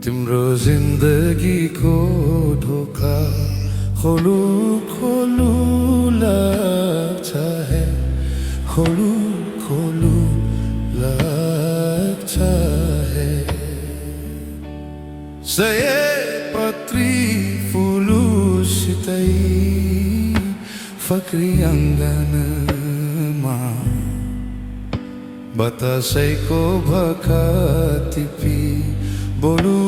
तिम्रो जिन्दगीको ढोका खोलू खोलू लाग्छ है, खोलू खोलू लाग्छ है। सयपत्री फुलुसितै फक्री अङ्गनमा बतासैको भका टिपी बोलू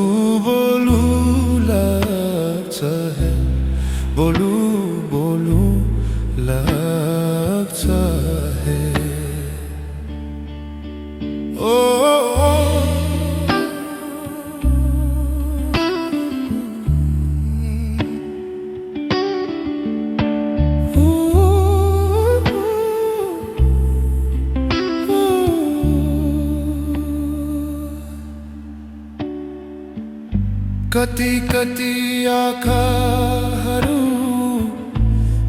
बोलू लाग्छ है, बोलू बोलू लाग्छ है। ओ कति कति आँखाहरू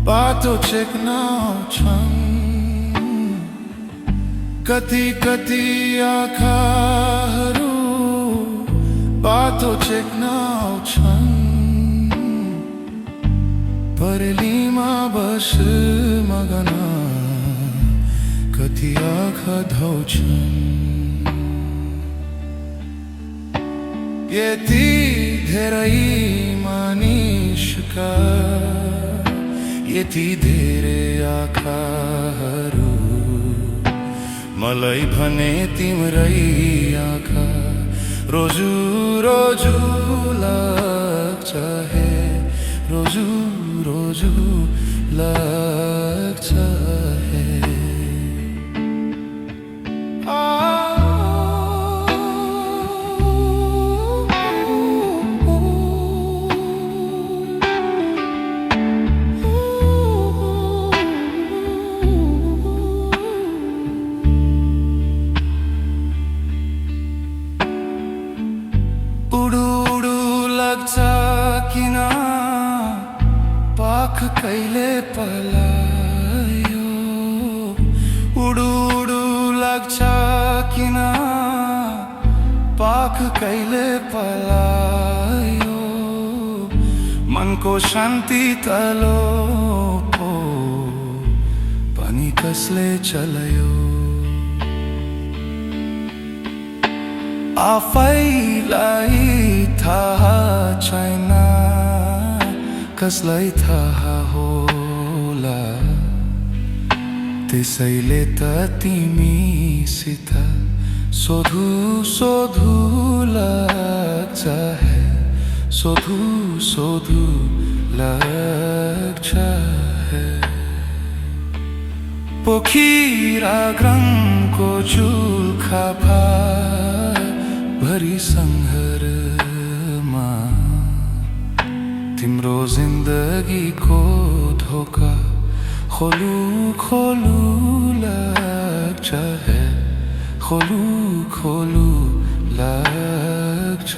बाटो चेक्न आउँछन्, कति कति आँखाहरू बाटो चेक्न आउँछन्। परेलीमा बस मगन कति आँखा धौछन्। यति धेरै मानिसका यति धेरै आँखाहरू, मलाई भने तिम्रै आँखा रोजु रोजु लाग्छ है, रोजु रोजु लाग्छ है। किन पाख कहिले पलायो, उडु उडु लाग्छ किन पाख कहिले पलायो। मनको शान्ति तलो पो पनि कसले चलायो। आफैलाई थाहा छैन कसलाई थाहा होला, त्यसैले त तिमीसित सोधु सोधु लाग्छ है, सोधु सोधु लाग्छ है। पोखिरा ग्रमको चुल्खा भरी संहारमा तिम्रो जिन्दगीको ढोका खोलू खोलू लाग्छ है, खोलू खोलू लाग्छ।